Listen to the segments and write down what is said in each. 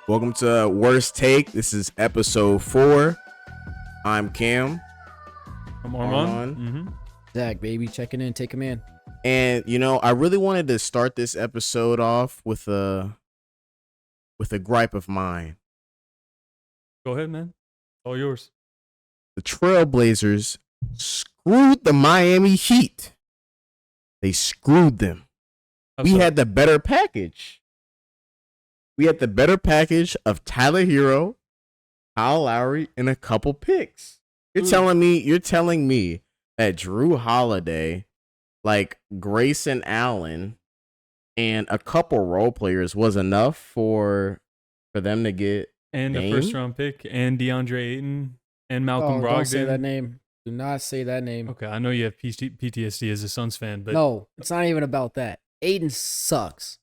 Welcome to Worst Take. This is episode 4. I'm Cam. I'm Armand. Zach, baby, checking in, take him in. And I really wanted to start this episode off with a gripe of mine. Go ahead, man. All yours. The Trailblazers screwed the Miami Heat. They screwed them. We had the better package. We had the better package of Tyler Hero, Kyle Lowry, and a couple picks. You're telling me that Drew Holiday, like Grayson Allen, and a couple role players was enough for them to get and Dame? A first round pick and DeAndre Ayton and Malcolm Brogdon. Don't say that name. Do not say that name. Okay, I know you have PTSD as a Suns fan, but no, it's not even about that. Ayton sucks.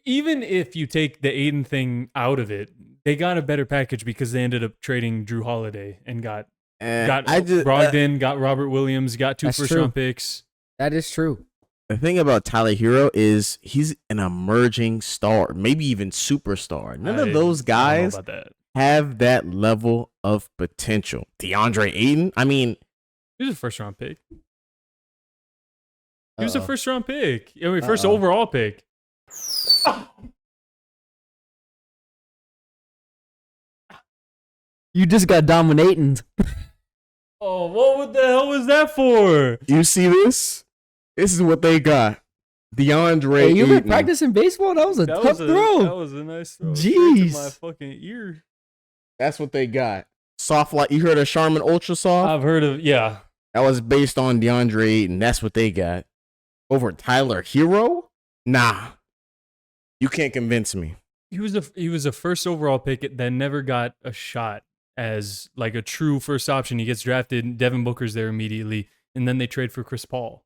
Even if you take the Ayton thing out of it, they got a better package because they ended up trading Drew Holiday and got Brogdon, got Robert Williams, got two first round picks. That is true. The thing about Tyler Hero is he's an emerging star, maybe even superstar. None of those guys have that level of potential. DeAndre Ayton, I mean, he was a first round pick. He was a first round pick. I mean, first overall pick. You just got dominating. Oh, what the hell was that for? You see this? This is what they got. DeAndre Ayton. You been practicing baseball? That was a tough throw. That was a nice throw. Jeez. To my fucking ear. That's what they got. Soft light. You heard of Charmin Ultra Soft? I've heard of, yeah. That was based on DeAndre Ayton. That's what they got. Over Tyler Hero? Nah. You can't convince me. He was a first overall pick that never got a shot as like a true first option. He gets drafted. Devin Booker's there immediately, and then they trade for Chris Paul.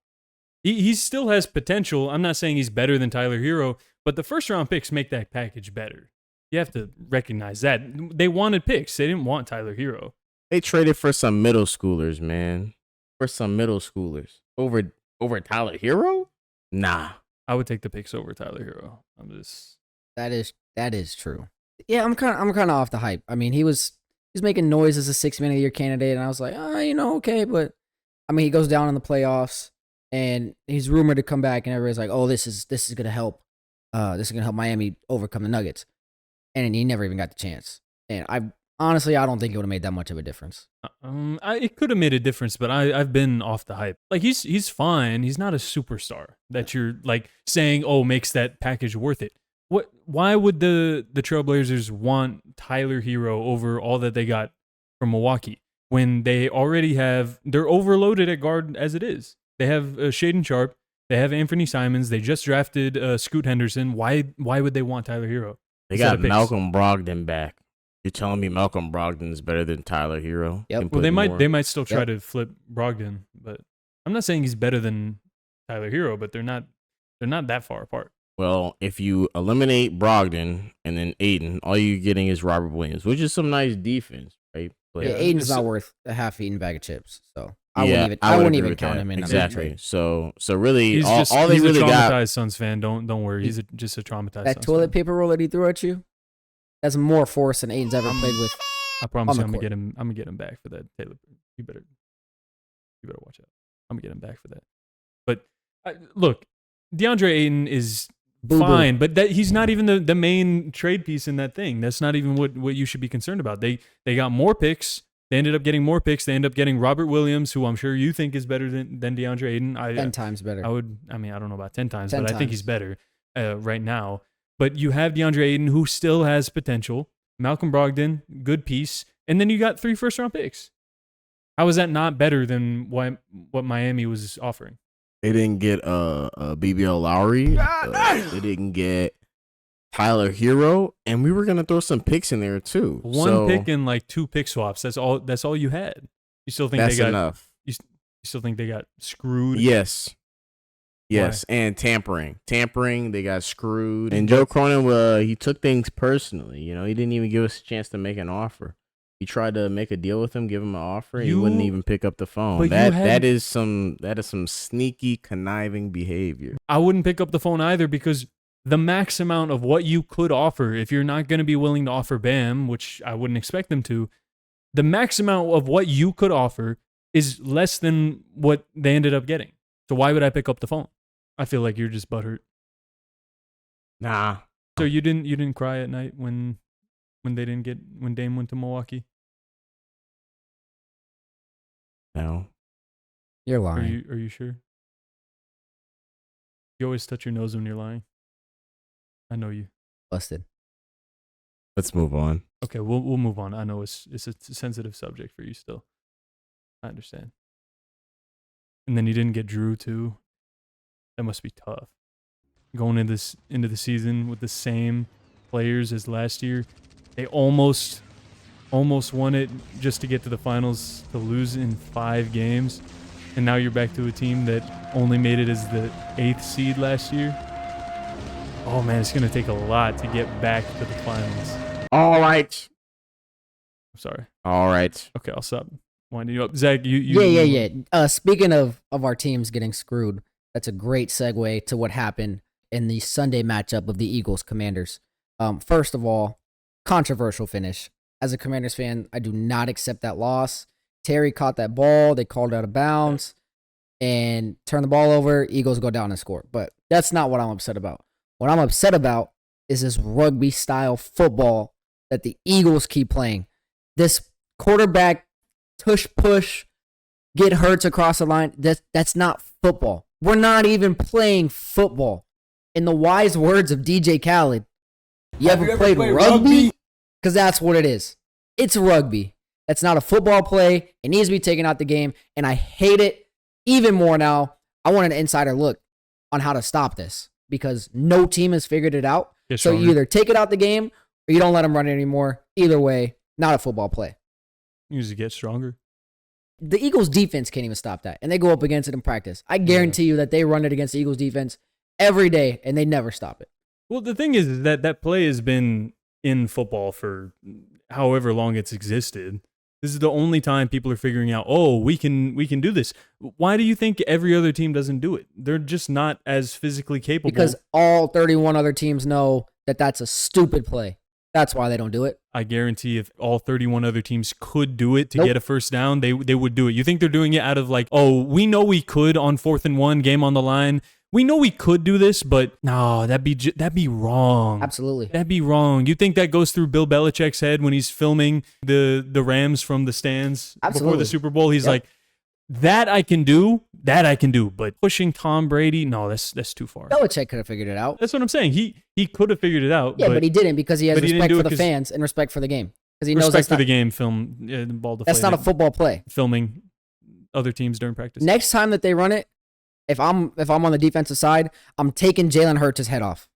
He still has potential. I'm not saying he's better than Tyler Hero, but the first round picks make that package better. You have to recognize that. They wanted picks. They didn't want Tyler Hero. They traded for some middle schoolers, man. For some middle schoolers. Over Tyler Hero? Nah. I would take the picks over Tyler Hero. That is true. Yeah, I'm kind of off the hype. I mean, he's making noise as a 6 man of the year candidate, and I was like, okay, but I mean, he goes down in the playoffs, and he's rumored to come back, and everybody's like, oh, this is gonna help. This is gonna help Miami overcome the Nuggets, and he never even got the chance. And I don't think it would have made that much of a difference. It could have made a difference, but I've been off the hype. Like he's fine. He's not a superstar that you're like saying, oh, makes that package worth it. Why would the Trailblazers want Tyler Hero over all that they got from Milwaukee when they're overloaded at guard as it is? They have Shaedon Sharpe, they have Anthony Simons, they just drafted Scoot Henderson. Why would they want Tyler Hero? They got Malcolm Brogdon back. You're telling me Malcolm Brogdon is better than Tyler Hero? Yep. Well, they might still try to flip Brogdon, but I'm not saying he's better than Tyler Hero, but they're not that far apart. Well, if you eliminate Brogdon and then Ayton, all you're getting is Robert Williams, which is some nice defense, right? But Ayton's not worth a half-eaten bag of chips, so I wouldn't even count him in. Exactly. So really, all they really got. Traumatized Suns fan. Don't worry. He's just a traumatized. That Suns toilet fan. paper roll that he threw at you, that's more force than Ayton's ever played with. I promise you, I'm gonna get him back for that. Taylor, you better watch out. I'm gonna get him back for that. But look, DeAndre Ayton is fine, but he's not even the main trade piece in that thing. That's not even what you should be concerned about. They got more picks. They ended up getting more picks. They ended up getting Robert Williams, who I'm sure you think is better than DeAndre Ayton. 10 times better. I don't know about 10 times, but I think he's better right now. But you have DeAndre Ayton, who still has potential. Malcolm Brogdon, good piece. And then you got 3 first-round picks. How is that not better than what Miami was offering? They didn't get BBL Lowry. They didn't get Tyler Hero, and we were gonna throw some picks in there too. One pick and like 2 pick swaps. That's all you had. You still think that's enough? You still think they got screwed? Yes. Yes, why? And tampering. They got screwed. And Joe Cronin, he took things personally. He didn't even give us a chance to make an offer. He tried to make a deal with him, give him an offer, and he wouldn't even pick up the phone. That is some sneaky, conniving behavior. I wouldn't pick up the phone either because the max amount of what you could offer, if you're not going to be willing to offer Bam, which I wouldn't expect them to, the max amount of what you could offer is less than what they ended up getting. So why would I pick up the phone? I feel like you're just butthurt. Nah. So you didn't cry at night when Dame went to Milwaukee? No. You're lying. Are you sure? You always touch your nose when you're lying. I know you. Busted. Let's move on. Okay, we'll move on. I know it's a sensitive subject for you still. I understand. And then you didn't get Drew too. That must be tough. Going into the season with the same players as last year, they almost won it just to get to the finals, to lose in 5 games, and now you're back to a team that only made it as the 8th seed last year. Oh man, it's gonna take a lot to get back to the finals. All right. I'm sorry. All right. Okay, I'll stop winding you up. Zach, you Yeah. Speaking of our teams getting screwed, that's a great segue to what happened in the Sunday matchup of the Eagles Commanders. First of all, controversial finish. As a Commanders fan, I do not accept that loss. Terry caught that ball. They called it out of bounds and turned the ball over. Eagles go down and score. But that's not what I'm upset about. What I'm upset about is this rugby-style football that the Eagles keep playing. This quarterback tush-push, get hurts across the line. That's not football. We're not even playing football. In the wise words of DJ Khaled, you ever played rugby? Because that's what it is. It's rugby. That's not a football play. It needs to be taken out the game, and I hate it even more now. I want an insider look on how to stop this because no team has figured it out. So you either take it out the game or you don't let them run it anymore. Either way, not a football play. You just get stronger. The Eagles defense can't even stop that, and they go up against it in practice. I guarantee you that they run it against the Eagles defense every day, and they never stop it. Well, the thing is that play has been in football for however long it's existed. This is the only time people are figuring out, oh, we can do this. Why do you think every other team doesn't do it? They're just not as physically capable. Because all 31 other teams know that that's a stupid play. That's why they don't do it. I guarantee if all 31 other teams could do it to get a first down, they would do it. You think they're doing it out of like, oh, we know we could on 4th and 1, game on the line. We know we could do this, but no, that'd be wrong. Absolutely. That'd be wrong. You think that goes through Bill Belichick's head when he's filming the Rams from the stands before the Super Bowl? He's like, that I can do, but pushing Tom Brady, no, that's too far. Belichick could have figured it out. That's what I'm saying. He could have figured it out. Yeah, but he didn't because he has respect for the fans and respect for the game. Because he knows respect for the game. The ball. That's not a football play. Filming other teams during practice. Next time that they run it, if I'm on the defensive side, I'm taking Jalen Hurts' head off.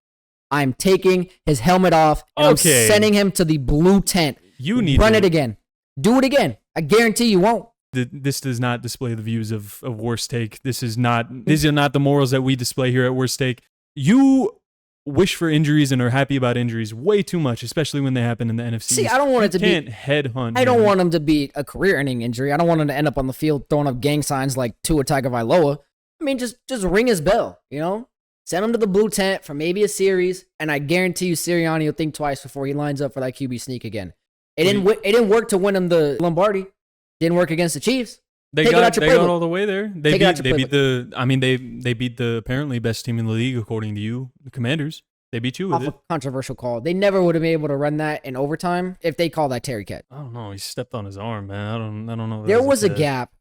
I'm taking his helmet off, and I'm sending him to the blue tent. You need run it again. Do it again. I guarantee you won't. This does not display the views of Worst Take. These are not the morals that we display here at Worst Take. You wish for injuries and are happy about injuries way too much, especially when they happen in the NFC. See, I don't want it to be headhunt. I don't want him to be a career-ending injury. I don't want him to end up on the field throwing up gang signs like Tua Tagovailoa. I mean, just ring his bell, Send him to the blue tent for maybe a series, and I guarantee you Sirianni will think twice before he lines up for that QB sneak again. It didn't work to win him the Lombardi. Didn't work against the Chiefs. They got all the way there. They beat the apparently best team in the league according to you, the Commanders. They beat you with it. A controversial call. They never would have been able to run that in overtime if they called that Terry catch. I don't know. He stepped on his arm, man. I don't know. There was a gap.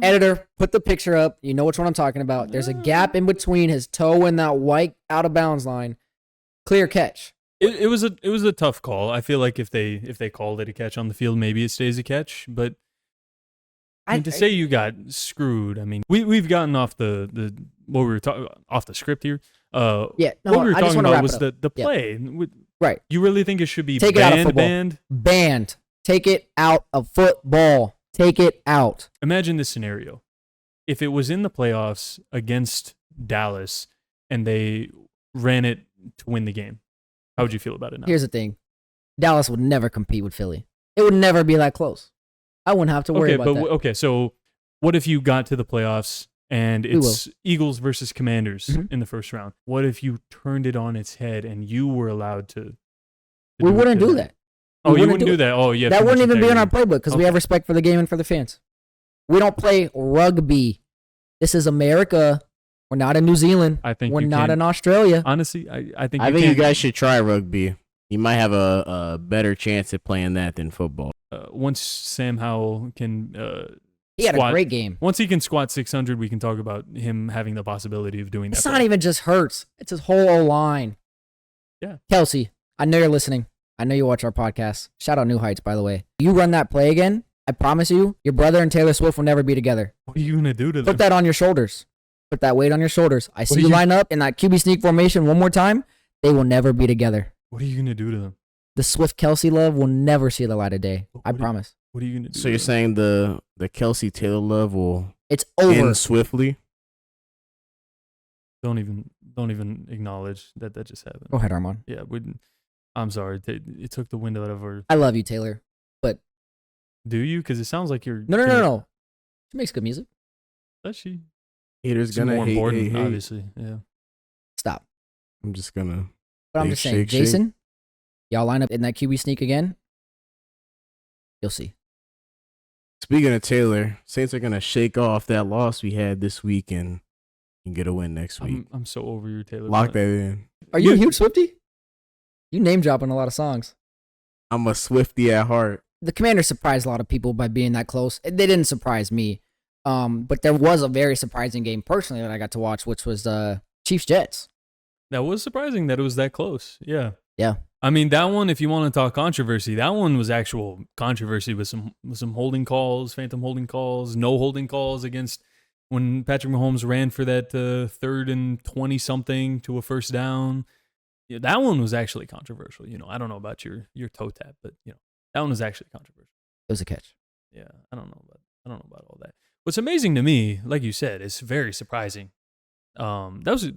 Editor, put the picture up. You know which one I'm talking about. There's a gap in between his toe and that white out of bounds line. Clear catch. It was a tough call. I feel like if they called it a catch on the field, maybe it stays a catch. But to say you got screwed, I mean, we've gotten off the what we were talking off the script here. What we were talking about was the play. Right. You really think it should be Take banned? It out of football. Banned. Take it out of football. Take it out. Imagine this scenario. If it was in the playoffs against Dallas and they ran it to win the game, how would you feel about it now? Here's the thing. Dallas would never compete with Philly. It would never be that close. I wouldn't have to worry about that. Okay, so what if you got to the playoffs and We will. it's Eagles versus Commanders Mhm. in the first round. What if you turned it on its head and you were allowed to We wouldn't do it? that. Oh, We you wouldn't wouldn't do it. that. Oh, yeah. That wouldn't even be in our integrity. playbook because we have Okay. respect for the game and for the fans. We don't play rugby. This is America. We're not in New Zealand. I think We're you not can- in Australia. Honestly, I think I you think you can- guys should try rugby. You might have a better chance at playing that than football. Once Sam Howell can He had a squat- great game. once he can squat 600, we can talk about him having the possibility of doing that. It's not even just Hurts. It's his whole O-line. Yeah. Kelsey, I know you're listening. I know you watch our podcast. Shout out New Heights, by the way. You run that play again, I promise you, your brother and Taylor Swift will never be together. What are you gonna do to them? Put that on your shoulders. Put that weight on your shoulders. I see are you you- line up in that QB sneak formation one more time. They will never be together. What are you gonna do to them? The Swift Kelsey love will never see the light of day. I What do you- promise. What are you gonna do? So you're to them? saying the Kelsey Taylor love will It's over. end swiftly? Don't even acknowledge that just happened. Go ahead, Armand. Yeah, I'm sorry. It took the wind out of our. I love you, Taylor. Do you? Because it sounds like you're. No. She makes good music. Does she? Haters It's gonna more hate, important, hate, hate. obviously. Yeah. Stop. I'm just gonna. But I'm Shake, just saying, shake, shake. Jason, y'all line up in that QB sneak again. You'll see. Speaking of Taylor, Saints are gonna shake off that loss we had this week and get a win next week. I'm so over you, Taylor. Lock that in. Are you a huge Swiftie? You name dropping a lot of songs. I'm a Swiftie at heart. The Commanders surprised a lot of people by being that close. They didn't surprise me. But there was a very surprising game personally that I got to watch, which was Chiefs Jets. That was surprising that it was that close. Yeah. Yeah. I mean, that one, if you want to talk controversy, that one was actual controversy with some holding calls, phantom holding calls, no holding calls against when Patrick Mahomes ran for that 3rd and 20 something to a first down. Yeah, that one was actually controversial. I don't know about your toe tap, but that one was actually controversial. It was a catch. Yeah, I don't know about all that. What's amazing to me, like you said, is very surprising. That was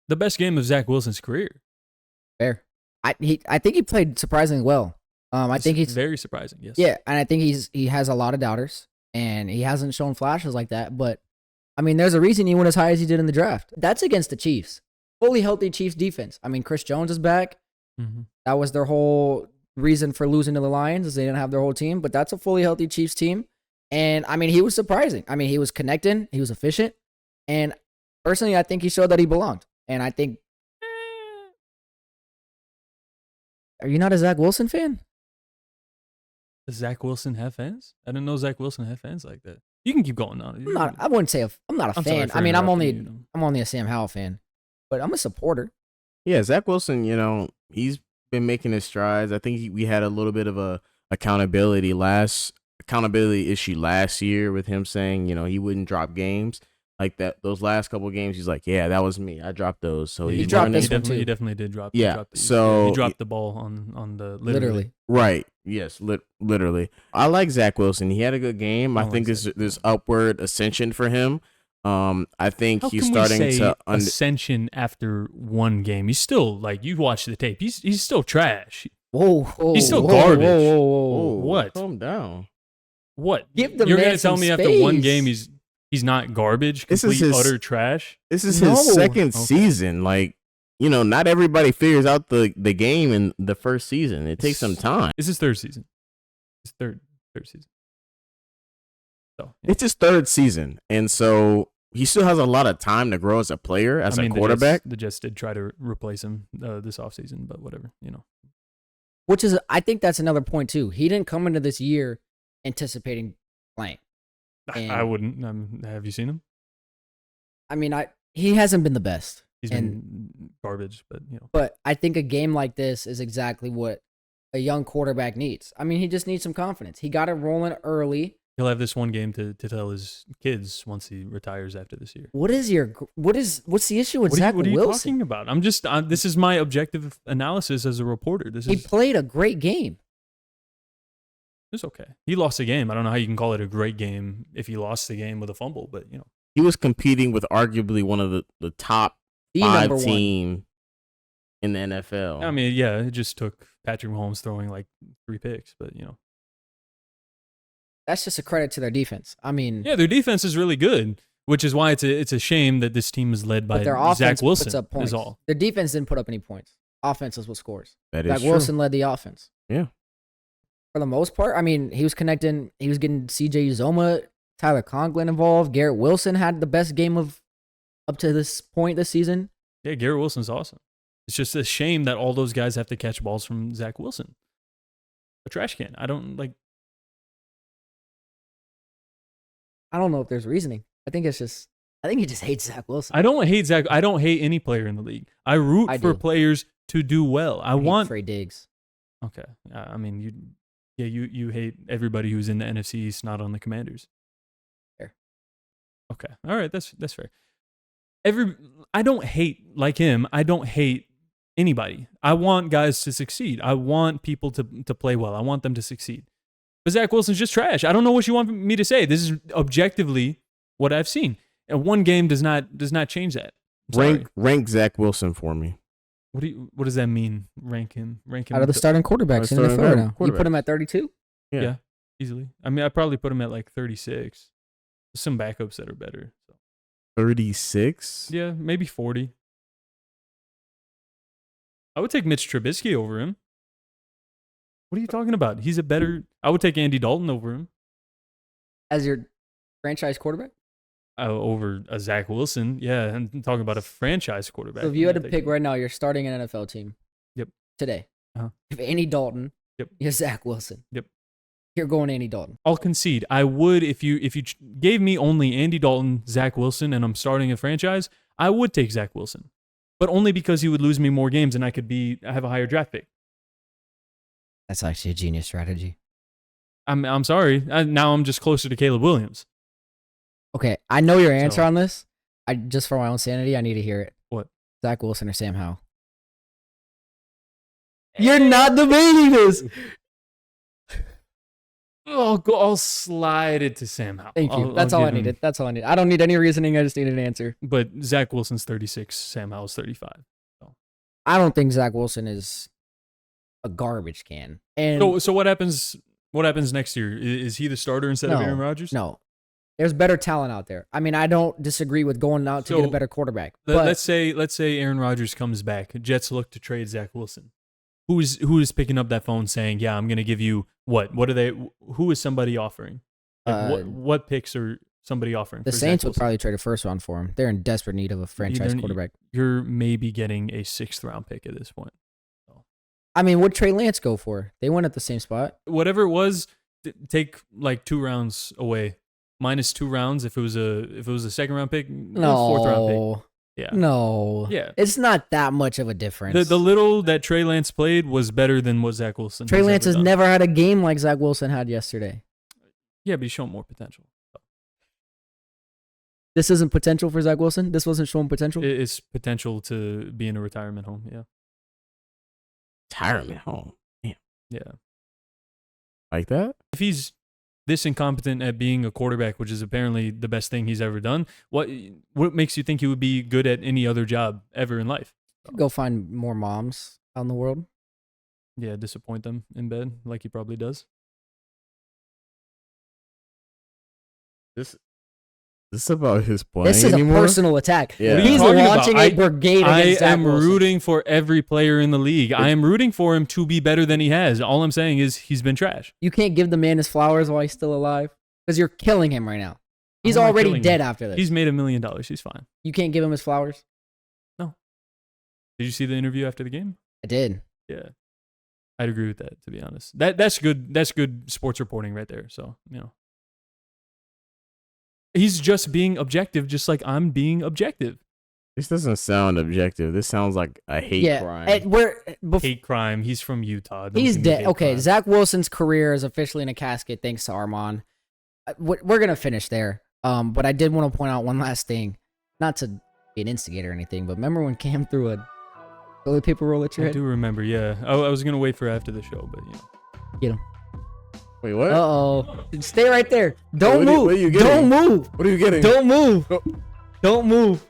the best game of Zach Wilson's career. Fair. I think he played surprisingly well. I think he's very surprising. Yes. Yeah, and I think he has a lot of doubters, and he hasn't shown flashes like that. But I mean, there's a reason he went as high as he did in the draft. That's against the Chiefs, fully healthy Chiefs defense. I mean, Chris Jones is back. Mm-hmm. That was their whole reason for losing to the Lions, is they didn't have their whole team. But that's a fully healthy Chiefs team, and I mean, he was surprising. I mean, he was connecting, he was efficient, and personally, I think he showed that he belonged. And I think, are you not a Zach Wilson fan? Does Zach Wilson have fans? I didn't know Zach Wilson had fans like that. You can keep going on. I'm not. I wouldn't say I'm not a I'm sorry fan. for I mean, I'm interrupting only a Sam Howell fan, but I'm a supporter. Yeah, Zach Wilson, he's been making his strides. I think we had a little bit of a accountability issue last year with him saying, he wouldn't drop games like that. Those last couple of games, he's like, yeah, that was me. I dropped those. So He he's dropped learning. this one, He too. definitely did drop. Yeah, he dropped these. so- he dropped the ball on the Literally. Right. Yes. Literally. I like Zach Wilson. He had a good game. I like think Zach there's upward ascension for him. I think How he's can starting we say to ascension after one game? He's still you watch the tape. He's still trash. Whoa, He's still whoa, garbage. Whoa. What? Calm down. What? Give the You're man gonna tell some me after one space. game he's not garbage, This is complete his- utter trash? This is No. his second Okay. season. Not everybody figures out the game in the first season. It takes some time. It's his third season. His third season. So yeah. It's his third season, and so he still has a lot of time to grow as a player, as a quarterback. The Jets did try to replace him this offseason, but whatever. Which is, I think that's another point too. He didn't come into this year anticipating playing. And- I wouldn't. Have you seen him? I mean, he hasn't been the best. He's been garbage, but But I think a game like this is exactly what a young quarterback needs. I mean, he just needs some confidence. He got it rolling early. he'll have this one game to tell his kids once he retires after this year. What's the issue with What Zach are you Wilson? talking about? I'm just. This is my objective analysis as a reporter. He played a great game. It's okay. He lost a game. I don't know how you can call it a great game if he lost the game with a fumble, but He was competing with arguably one of the top The 5 number one. team in the NFL. I mean, yeah, it just took Patrick Mahomes throwing 3 picks, but That's just a credit to their defense. I mean, yeah, their defense is really good. which is why it's a shame that this team is led by But their offense Zach Wilson. puts up points. Is all. Their defense didn't put up any points. Offense is what scores. That is Zach true. Wilson led the offense. Yeah. For the most part, I mean, he was getting CJ Uzoma, Tyler Conklin involved. Garrett Wilson had the best game of up to this point this season. Yeah, Garrett Wilson's awesome. It's just a shame that all those guys have to catch balls from Zach Wilson. A trash can. I don't know if there's reasoning. I think he just hates Zach Wilson. I don't hate Zach. I don't hate any player in the league. I root for players to do well. I want Trey Diggs. Okay. I mean, you hate everybody who's in the NFC East, not on the Commanders. Fair. Okay. All right. That's fair. I don't hate, like him, I don't hate anybody. I want guys to succeed. I want people to play well. I want them to succeed. But Zach Wilson's just trash. I don't know what you want me to say. This is objectively what I've seen. And one game does not change that. Rank Zach Wilson for me. What does that mean? Rank him out of the starting quarterbacks in the NFL now. You put him at 32? Yeah, easily. I mean, I probably put him at like 36. There's some backups that are better. So. 36? Yeah, maybe 40. I would take Mitch Trubisky over him. What are you talking about? I would take Andy Dalton over him. As your franchise quarterback? Over a Zach Wilson. Yeah, I'm talking about a franchise quarterback. So if you had to pick right now, you're starting an NFL team. Yep. Today. Uh-huh. If Andy Dalton, yep. You're Zach Wilson. Yep. You're going Andy Dalton. I'll concede. I would if you gave me only Andy Dalton, Zach Wilson, and I'm starting a franchise, I would take Zach Wilson. But only because he would lose me more games and I could have a higher draft pick. That's actually a genius strategy. I'm sorry. Now I'm just closer to Caleb Williams. Okay, I know your answer on this. Just for my own sanity, I need to hear it. What? Zach Wilson or Sam Howell? You're not debating this. I'll slide it to Sam Howell. Thank you. That's all I needed. That's all I need. I don't need any reasoning. I just need an answer. But Zach Wilson's 36. Sam Howell's 35. So. I don't think Zach Wilson is a garbage can. And so what happens? What happens next year? Is he the starter instead of Aaron Rodgers? No. There's better talent out there. I mean, I don't disagree with going out to get a better quarterback. But let's say Aaron Rodgers comes back. Jets look to trade Zach Wilson. Who is picking up that phone saying, "Yeah, I'm going to give you what? What are they? Who is somebody offering? Like, what picks are somebody offering?" The Saints would probably trade a first round for him. They're in desperate need of a franchise quarterback. You're maybe getting a 6th round pick at this point. So. I mean, what'd Trey Lance go for? They went at the same spot. Whatever it was, take like 2 rounds away. Minus 2 rounds if it was a 2nd round pick. No. 4th round pick. Yeah. No. Yeah. It's not that much of a difference. The little that Trey Lance played was better than what Zach Wilson. Trey Lance has never had a game like Zach Wilson had yesterday. Yeah, but he's shown more potential. This isn't potential for Zach Wilson? This wasn't showing potential? It's potential to be in a retirement home, yeah. Retirement home? Damn. Yeah. Like that? If he's this incompetent at being a quarterback, which is apparently the best thing he's ever done, what makes you think he would be good at any other job ever in life? Go find more moms out in the world. Yeah, disappoint them in bed like he probably does. This is about his playing This is anymore? a personal attack. Yeah. He's launching a brigade against Zach I am Wilson. rooting for every player in the league. I am rooting for him to be better than he has. All I'm saying is he's been trash. You can't give the man his flowers while he's still alive because you're killing him right now. He's already dead after this. He's made $1 million. He's fine. You can't give him his flowers? No. Did you see the interview after the game? I did. Yeah. I'd agree with that, to be honest. That's good sports reporting right there. So, he's just being objective, just like I'm being objective. This doesn't sound objective. This sounds like a hate crime. Hate crime. He's from Utah. He's dead. Okay, crime. Zach Wilson's career is officially in a casket thanks to Armand. We're going to finish there. But I did want to point out one last thing. Not to be an instigator or anything, but remember when Cam threw a toilet paper roll at your head? I do remember, yeah. I was going to wait for after the show, but Get him. Wait, what? Uh-oh. Stay right there. Don't move. What are you getting? Don't move. What are you getting? Don't move. Oh. Don't move.